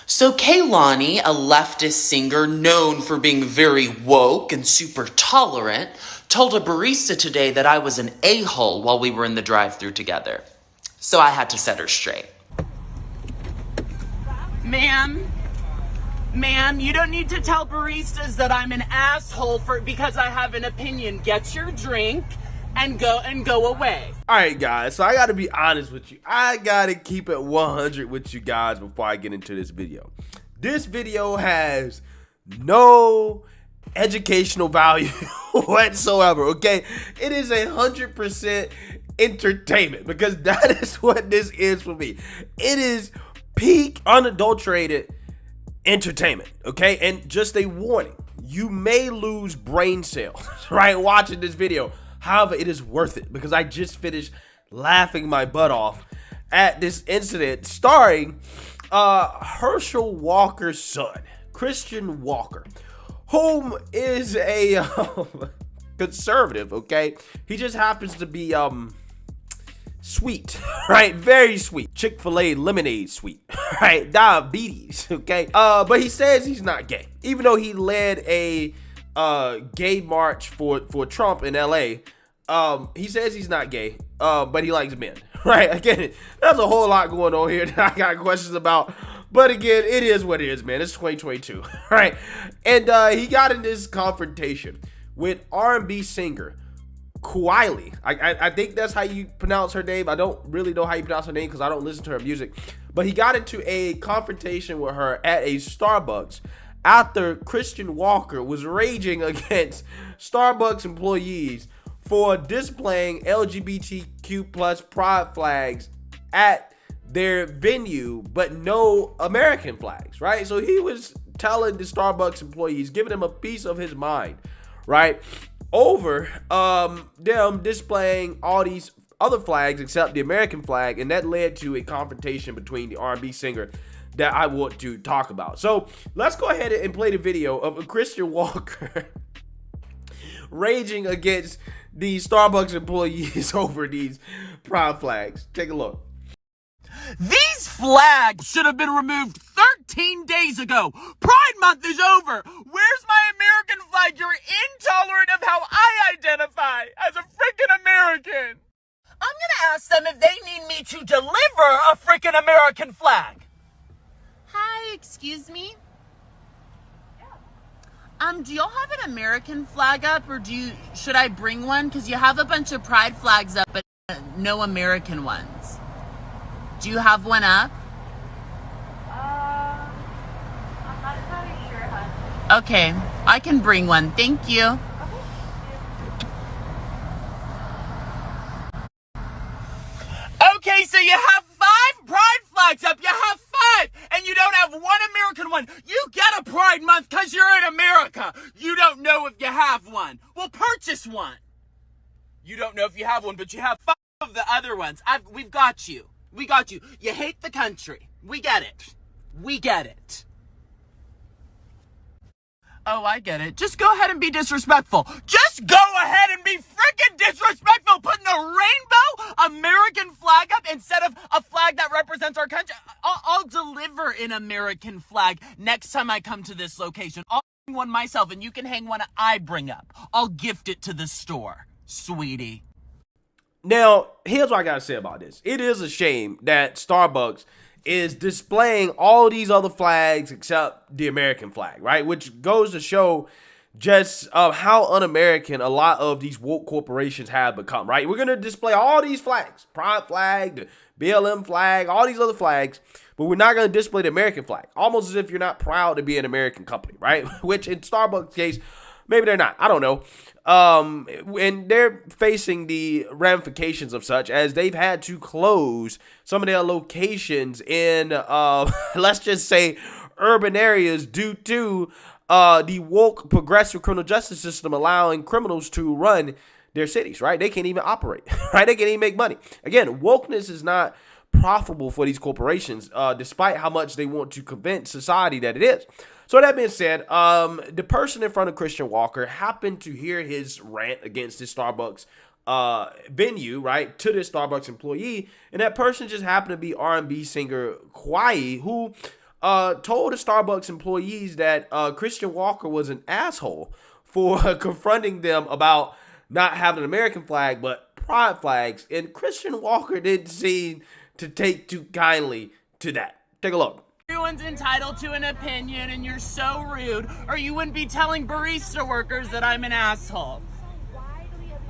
So Kehlani, a leftist singer known for being very woke and super tolerant, told a barista today that I was an a-hole while we were in the drive-thru together. So I had to set her straight. Ma'am, you don't need to tell baristas that I'm an asshole because I have an opinion. Get your drink and go away. All right, guys, so I got to be honest with you. I got to keep it 100 with you guys before I get into this video. This video has no educational value whatsoever, okay? It is 100% entertainment, because that is what this is for me. It is peak unadulterated entertainment, okay? And just a warning, you may lose brain cells right watching this video. However, it is worth it, because I just finished laughing my butt off at this incident starring Herschel Walker's son, Christian Walker, whom is a conservative, okay? He just happens to be sweet, right? Very sweet. Chick-fil-A lemonade sweet, right? Diabetes, okay? But he says he's not gay, even though he led a gay march for Trump in LA. He says he's not gay, but he likes men, right? Again, there's a whole lot going on here that I got questions about, but again, it is what it is, man. It's 2022, right? And he got in this confrontation with R&B singer Kehlani. I think that's how you pronounce her name. I don't really know how you pronounce her name because I don't listen to her music, but he got into a confrontation with her at a Starbucks after Christian Walker was raging against Starbucks employees for displaying LGBTQ plus pride flags at their venue, but no American flags, right? So he was telling the Starbucks employees, giving them a piece of his mind, right, over them displaying all these other flags except the American flag, and that led to a confrontation between the R&B singer that I want to talk about. So let's go ahead and play the video of a Christian Walker raging against these Starbucks employees over these pride flags. Take a look. These flags should have been removed 13 days ago. Pride Month is over. Where's my American flag? You're intolerant of how I identify as a freaking American. I'm gonna ask them if they need me to deliver a freaking American flag. Hi, excuse me? Do y'all have an American flag up, or should I bring one? Because you have a bunch of pride flags up, but no American ones. Do you have one up? I'm not entirely sure, hon. Okay, I can bring one. Thank you. Okay, so you have 5 pride flags up. You have 5, and you don't have one American one. You get a Pride Month because you're in America. You don't know if you have one. Well, purchase one. You don't know if you have one, but you have 5 of the other ones. We've got you. We got you. You hate the country. We get it. We get it. Oh, I get it. Just go ahead and be disrespectful. Just go ahead and be freaking disrespectful. Putting a rainbow American flag up instead of a flag that represents our country. I'll deliver an American flag next time I come to this location. I'll hang one myself, and you can hang one I bring up. I'll gift it to the store, sweetie. Now, here's what I gotta say about this. It is a shame that Starbucks is displaying all these other flags except the American flag, right? Which goes to show just how un-American a lot of these woke corporations have become, right? We're gonna display all these flags, Pride flag, the BLM flag, all these other flags, but we're not gonna display the American flag. Almost as if you're not proud to be an American company, right? Which in Starbucks' case, maybe they're not. I don't know. And they're facing the ramifications of such, as they've had to close some of their locations in, let's just say, urban areas due to the woke progressive criminal justice system allowing criminals to run their cities, right? They can't even operate, right? They can't even make money. Again, wokeness is not profitable for these corporations, despite how much they want to convince society that it is. So that being said, the person in front of Christian Walker happened to hear his rant against his Starbucks venue, right, to this Starbucks employee, and that person just happened to be R&B singer Kehlani, who told the Starbucks employees that Christian Walker was an asshole for confronting them about not having an American flag, but pride flags. And Christian Walker didn't seem to take too kindly to that. Take a look. Everyone's entitled to an opinion, and you're so rude, or you wouldn't be telling barista workers that I'm an asshole. Why do we have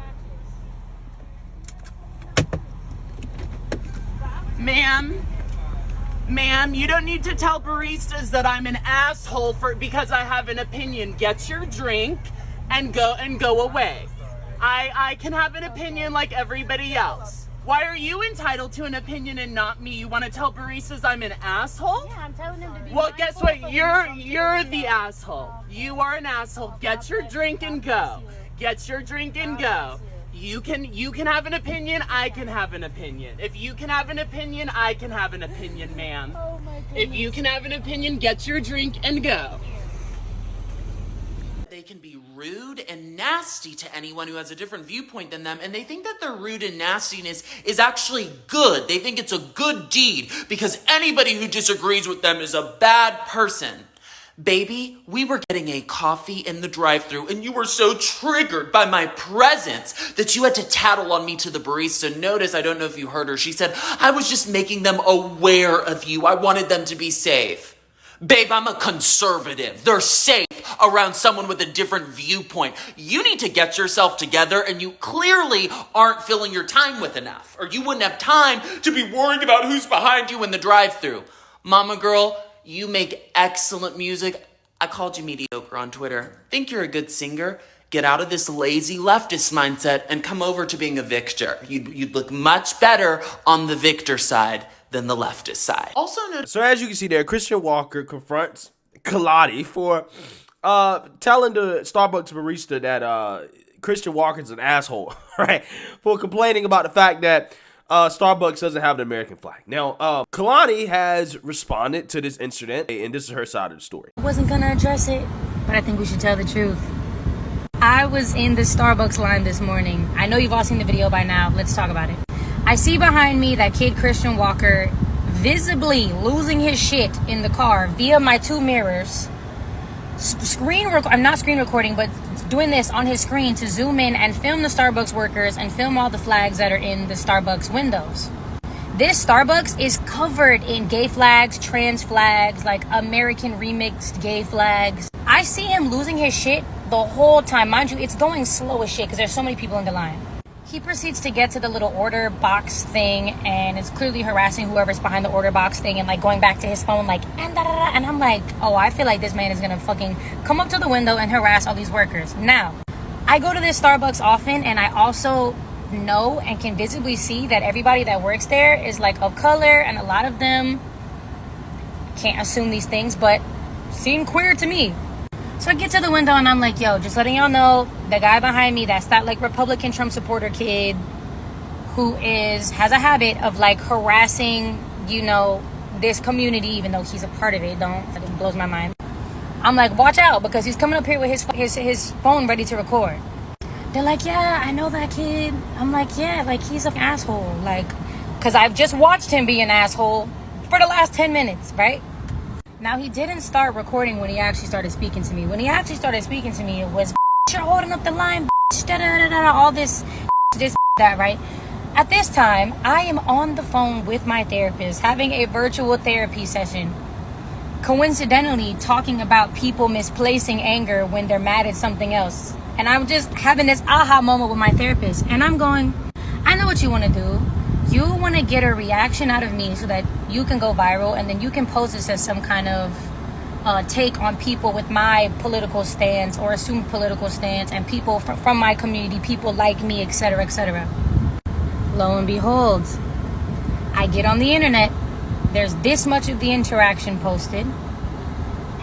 matches? Ma'am, you don't need to tell baristas that I'm an asshole because I have an opinion. Get your drink and go away. I can have an opinion like everybody else. Why are you entitled to an opinion and not me? You want to tell baristas I'm an asshole? Yeah, I'm telling them to be. Well, guess mindful what? of You're the asshole. You are an asshole. Get your drink and go. Get your drink and go. You can have an opinion. I can have an opinion. If you can have an opinion, I can have an opinion, ma'am. Oh my goodness. If you can have an opinion, get your drink and go. They can be rude and nasty to anyone who has a different viewpoint than them, and they think that their rude and nastiness is actually good. They think it's a good deed because anybody who disagrees with them is a bad person. Baby, we were getting a coffee in the drive-thru, and you were so triggered by my presence that you had to tattle on me to the barista. Notice, I don't know if you heard her, she said, I was just making them aware of you. I wanted them to be safe. Babe, I'm a conservative. They're safe around someone with a different viewpoint. You need to get yourself together, and you clearly aren't filling your time with enough, or you wouldn't have time to be worrying about who's behind you in the drive-thru. Mama girl, you make excellent music. I called you mediocre on Twitter. Think you're a good singer? Get out of this lazy leftist mindset and come over to being a victor. You'd look much better on the victor side than the leftist side. Also notice. So as you can see there, Christian Walker confronts Kehlani for telling the Starbucks barista that Christian Walker's an asshole, right? For complaining about the fact that Starbucks doesn't have an American flag. Now, Kehlani has responded to this incident, and this is her side of the story. I wasn't gonna address it, but I think we should tell the truth. I was in the Starbucks line this morning. I know you've all seen the video by now. Let's talk about it. I see behind me that kid Christian Walker visibly losing his shit in the car via my two mirrors. I'm not screen recording, but doing this on his screen to zoom in and film the Starbucks workers and film all the flags that are in the Starbucks windows. This Starbucks is covered in gay flags, trans flags, like American remixed gay flags. I see him losing his shit the whole time. Mind you, it's going slow as shit because there's so many people in the line. He proceeds to get to the little order box thing, and it's clearly harassing whoever's behind the order box thing and like going back to his phone like, and I'm like, oh, I feel like this man is gonna fucking come up to the window and harass all these workers. Now, I go to this Starbucks often, and I also know and can visibly see that everybody that works there is like of color, and a lot of them, can't assume these things, but seem queer to me. So I get to the window and I'm like, yo, just letting y'all know, the guy behind me, that's that like Republican Trump supporter kid who has a habit of like harassing, you know, this community, even though he's a part of it. It blows my mind. I'm like, watch out, because he's coming up here with his phone ready to record. They're like, yeah, I know that kid. I'm like, yeah, like he's an asshole. Like, because I've just watched him be an asshole for the last 10 minutes, right? Now, he didn't start recording when he actually started speaking to me. When he actually started speaking to me, it was, you're holding up the line, all this, that, right? At this time, I am on the phone with my therapist, having a virtual therapy session, coincidentally talking about people misplacing anger when they're mad at something else. And I'm just having this aha moment with my therapist. And I'm going, I know what you want to do. You want to get a reaction out of me so that you can go viral, and then you can pose this as some kind of take on people with my political stance or assumed political stance, and people from my community, people like me, etc., etc. Lo and behold, I get on the internet. There's this much of the interaction posted.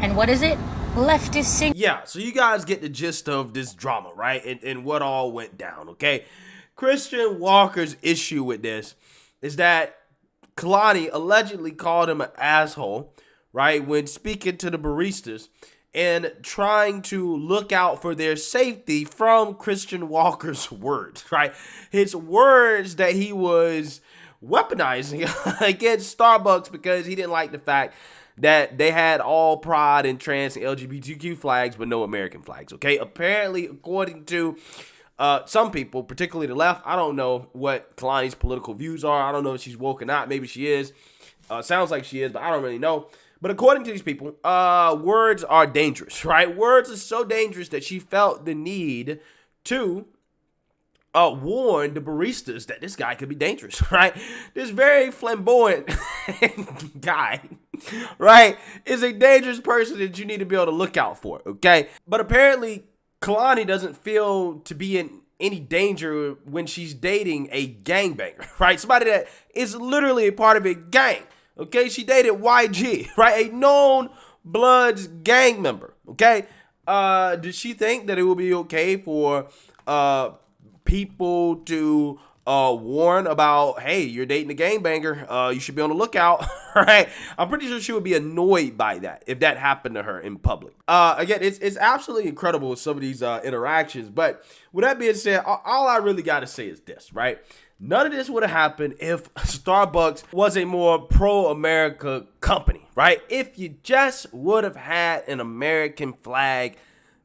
And what is it? Leftist sing. Yeah, so you guys get the gist of this drama, right? And what all went down, okay? Christian Walker's issue with this is that Kehlani allegedly called him an asshole, right, when speaking to the baristas and trying to look out for their safety from Christian Walker's words, right? His words that he was weaponizing against Starbucks because he didn't like the fact that they had all pride and trans and LGBTQ flags, but no American flags, okay? Apparently, according to some people, particularly the left, I don't know what Kehlani's political views are. I don't know if she's woke or not. Maybe she is. Sounds like she is, but I don't really know. But according to these people, words are dangerous, right? Words are so dangerous that she felt the need to warn the baristas that this guy could be dangerous, right? This very flamboyant guy, right, is a dangerous person that you need to be able to look out for, okay? But apparently, Kehlani doesn't feel to be in any danger when she's dating a gangbanger, right? Somebody that is literally a part of a gang, okay? She dated YG, right? A known Bloods gang member, okay? Does she think that it will be okay for people to warn about, hey, you're dating a gangbanger, you should be on the lookout, right? I'm pretty sure she would be annoyed by that if that happened to her in public. Again, it's absolutely incredible with some of these interactions, but with that being said, all I really got to say is this, right? None of this would have happened if Starbucks was a more pro-America company, right? If you just would have had an American flag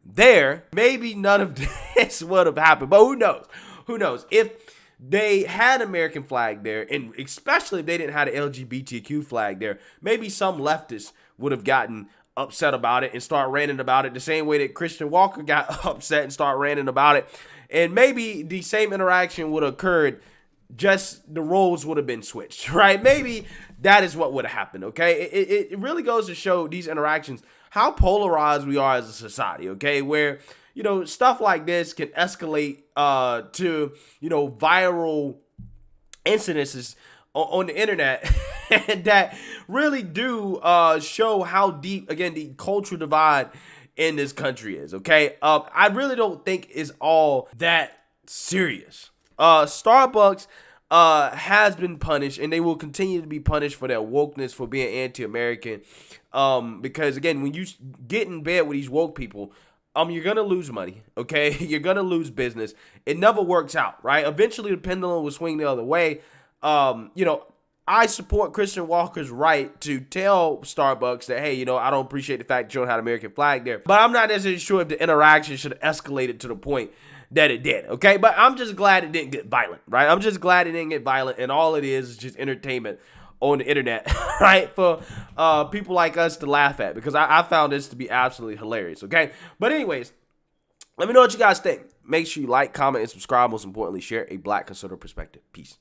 there, maybe none of this would have happened. But who knows? Who knows? If they had an American flag there, and especially if they didn't have an LGBTQ flag there, maybe some leftists would have gotten upset about it and start ranting about it the same way that Herschel Walker got upset and started ranting about it. And maybe the same interaction would have occurred, just the roles would have been switched, right? Maybe that is what would have happened, okay? It really goes to show these interactions how polarized we are as a society, okay? Where, you know, stuff like this can escalate to, you know, viral incidences on the internet that really do show how deep, again, the cultural divide in this country is, okay? I really don't think it's all that serious. Starbucks has been punished, and they will continue to be punished for their wokeness, for being anti-American. Because again, when you get in bed with these woke people, you're gonna lose money, okay? You're gonna lose business. It never works out, right? Eventually, the pendulum will swing the other way. You know, I support Herschel Walker's right to tell Starbucks that, hey, you know, I don't appreciate the fact you don't have an American flag there, but I'm not necessarily sure if the interaction should have escalated to the point that it did, okay? But I'm just glad it didn't get violent, right? I'm just glad it didn't get violent, and all it is just entertainment on the internet, right? For people like us to laugh at, because I found this to be absolutely hilarious, okay? But anyways, let me know what you guys think. Make sure you like, comment, and subscribe. Most importantly, share a Black conservative perspective. Peace.